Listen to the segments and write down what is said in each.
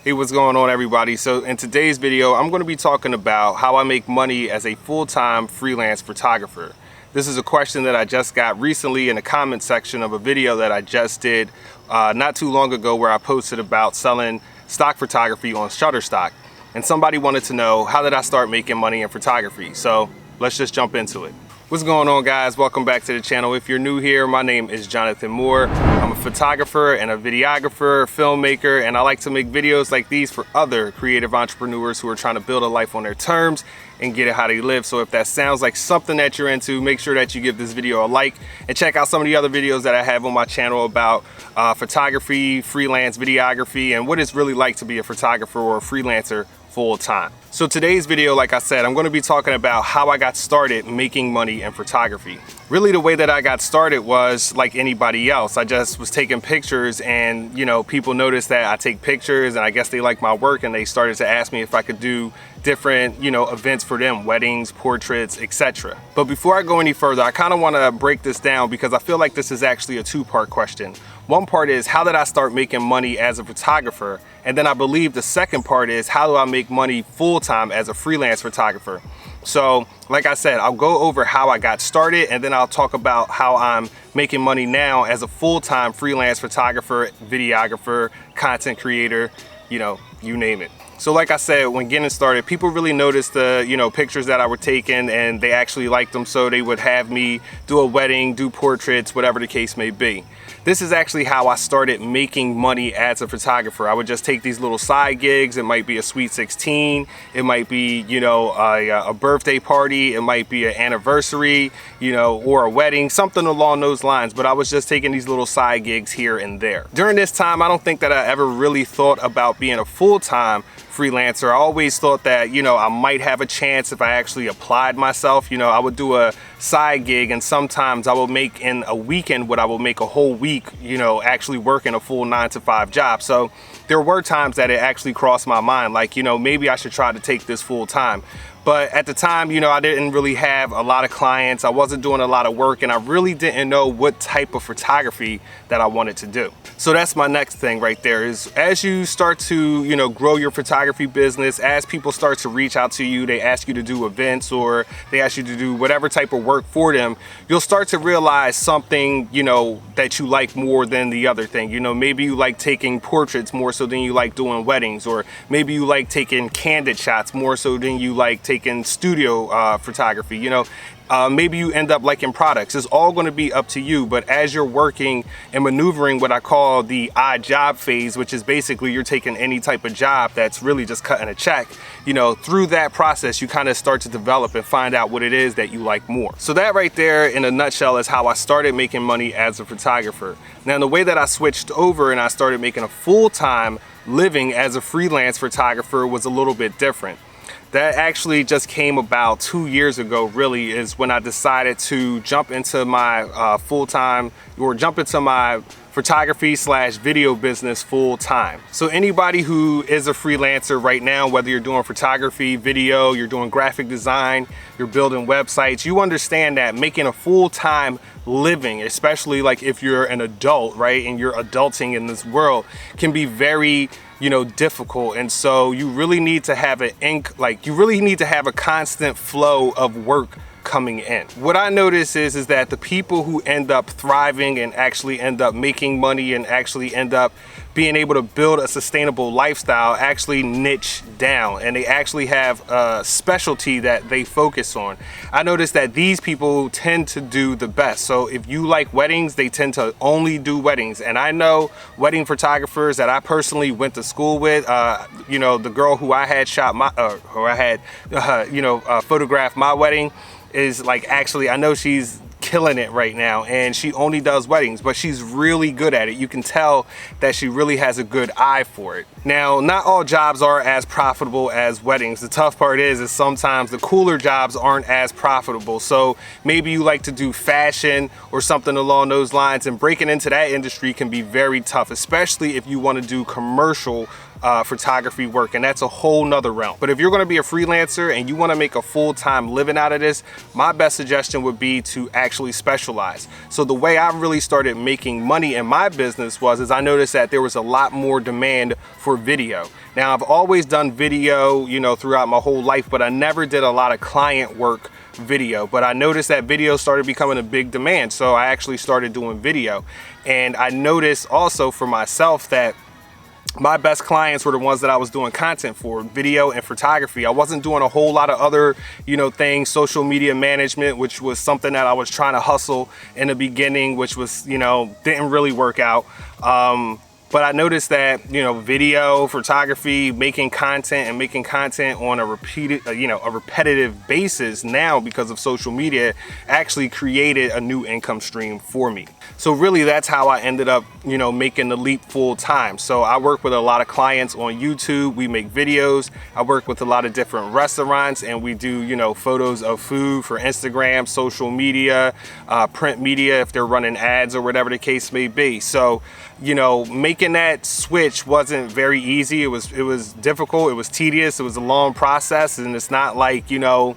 Hey, what's going on, everybody? So in today's video, I'm going to be talking about how I make money as a full-time freelance photographer. This is a question that I just got recently in the comment section of a video that I just did not too long ago, where I posted about selling stock photography on Shutterstock. And somebody wanted to know, how did I start making money in photography? So let's just jump into it. What's going on, guys? Welcome back to the channel. If you're new here, my name is Jonathan Moore. I'm a photographer and a videographer, filmmaker, and I like to make videos like these for other creative entrepreneurs who are trying to build a life on their terms and get it how they live. So if that sounds like something that you're into, make sure that you give this video a like and check out some of the other videos that I have on my channel about photography, freelance videography, and what it's really like to be a photographer or a freelancer full time. So today's video, like I said, I'm going to be talking about how I got started making money in photography. Really, the way that I got started was like anybody else. I just was taking pictures, and people noticed that I take pictures, and I guess they like my work, and they started to ask me if I could do different events for them, weddings, portraits, etc. But before I go any further, I kind of want to break this down because I feel like this is actually a two-part question. One part is, how did I start making money as a photographer? And then I believe the second part is, how do I make money full-time as a freelance photographer? So like I said, I'll go over how I got started, and then I'll talk about how I'm making money now as a full-time freelance photographer, videographer, content creator, you name it. So like I said, when getting started, people really noticed the pictures that I were taking, and they actually liked them, so they would have me do a wedding, do portraits, whatever the case may be. This is actually how I started making money as a photographer. I would just take these little side gigs. It might be a sweet 16, it might be a birthday party, it might be an anniversary, or a wedding, something along those lines. But I was just taking these little side gigs here and there. During this time, I don't think that I ever really thought about being a full-time freelancer. I always thought that I might have a chance if I actually applied myself. I would do a side gig, and sometimes I will make in a weekend what I will make a whole week actually working a full 9-to-5 job. So there were times that it actually crossed my mind, like maybe I should try to take this full time. But at the time, I didn't really have a lot of clients. I wasn't doing a lot of work, and I really didn't know what type of photography that I wanted to do. So that's my next thing right there, is as you start to, grow your photography business, as people start to reach out to you, they ask you to do events, or they ask you to do whatever type of work for them, you'll start to realize something, that you like more than the other thing. Maybe you like taking portraits more so than you like doing weddings, or maybe you like taking candid shots more so than you like taking studio photography. Maybe you end up liking products. It's all going to be up to you. But as you're working and maneuvering what I call the odd job phase, which is basically you're taking any type of job that's really just cutting a check, through that process, you kind of start to develop and find out what it is that you like more. So that right there in a nutshell is how I started making money as a photographer. Now, the way that I switched over and I started making a full-time living as a freelance photographer was a little bit different. That actually just came about 2 years ago, really, is when I decided to jump into my jump into my photography / video business full time. So anybody who is a freelancer right now, whether you're doing photography, video, you're doing graphic design, you're building websites, you understand that making a full-time living, especially like if you're an adult, right, and you're adulting in this world, can be very difficult. And so you really need to have a constant flow of work coming in. What I notice is that the people who end up thriving and actually end up making money and actually end up being able to build a sustainable lifestyle actually niche down, and they actually have a specialty that they focus on. I notice that these people tend to do the best. So if you like weddings, they tend to only do weddings. And I know wedding photographers that I personally went to school with. The girl who I had photographed my wedding is like, actually, I know she's killing it right now, and she only does weddings, but she's really good at it. You can tell that she really has a good eye for it. Now, not all jobs are as profitable as weddings. The tough part is sometimes the cooler jobs aren't as profitable. So maybe you like to do fashion or something along those lines, and breaking into that industry can be very tough, especially if you want to do commercial photography work, and that's a whole nother realm. But if you're going to be a freelancer and you want to make a full-time living out of this, my best suggestion would be to actually specialize. So the way I really started making money in my business is I noticed that there was a lot more demand for video. Now, I've always done video, you know, throughout my whole life, but I never did a lot of client work video. But I noticed that video started becoming a big demand, so I actually started doing video. And I noticed also for myself that my best clients were the ones that I was doing content for, video and photography. I wasn't doing a whole lot of other, you know, things, social media management, which was something that I was trying to hustle in the beginning, which was, you know, didn't really work out. But I noticed that, you know, video, photography, making content on a repetitive basis now because of social media actually created a new income stream for me. So really that's how I ended up, you know, making the leap full time. So I work with a lot of clients on YouTube. We make videos. I work with a lot of different restaurants, and we do, you know, photos of food for Instagram, social media, print media if they're running ads or whatever the case may be. So, you know, making that switch wasn't very easy. It was difficult. It was tedious. It was a long process, and it's not like, you know,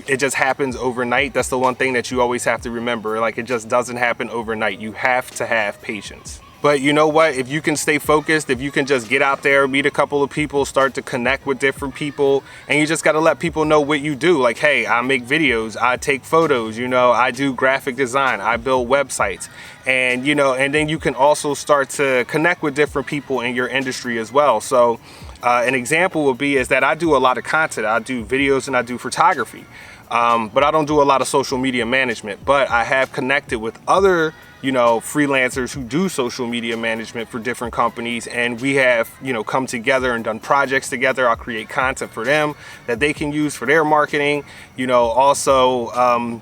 it just happens overnight. That's the one thing that you always have to remember. Like, it just doesn't happen overnight. You have to have patience. But you know what? If you can stay focused, if you can just get out there, meet a couple of people, start to connect with different people, and you just got to let people know what you do. Like, hey, I make videos, I take photos, you know, I do graphic design, I build websites. And, you know, and then you can also start to connect with different people in your industry as well. So an example would be is that I do a lot of content. I do videos and I do photography. But I don't do a lot of social media management. But I have connected with other, you know, freelancers who do social media management for different companies, and we have, you know, come together and done projects together. I'll create content for them that they can use for their marketing. You know, also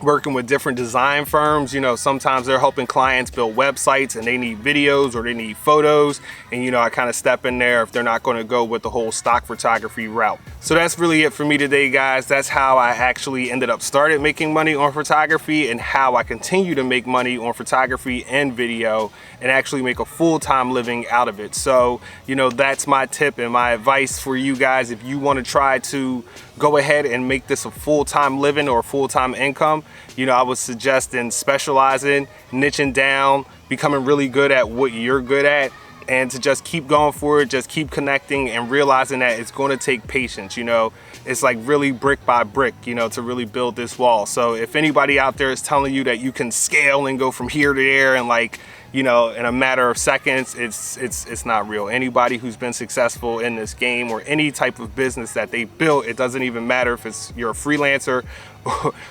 working with different design firms. You know, sometimes they're helping clients build websites and they need videos or they need photos, and you know, I kind of step in there if they're not going to go with the whole stock photography route. So that's really it for me today, guys. That's how I actually ended up started making money on photography, and how I continue to make money on photography and video and actually make a full-time living out of it. So, you know, that's my tip and my advice for you guys. If you want to try to go ahead and make this a full-time living or a full-time income, you know, I would suggest in specializing, niching down, becoming really good at what you're good at, and to just keep going for it, just keep connecting and realizing that it's going to take patience. You know, it's like really brick by brick, you know, to really build this wall. So if anybody out there is telling you that you can scale and go from here to there and, like, you know, in a matter of seconds, it's not real. Anybody who's been successful in this game or any type of business that they built, it doesn't even matter if you're a freelancer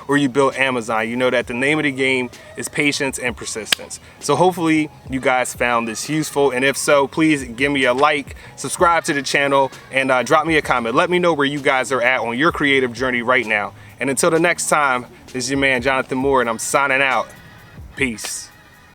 or you build Amazon, you know that the name of the game is patience and persistence. So hopefully you guys found this useful, and if so, please give me a like, subscribe to the channel, and drop me a comment. Let me know where you guys are at on your creative journey right now. And until the next time, this is your man Jonathan Moore, and I'm signing out. Peace.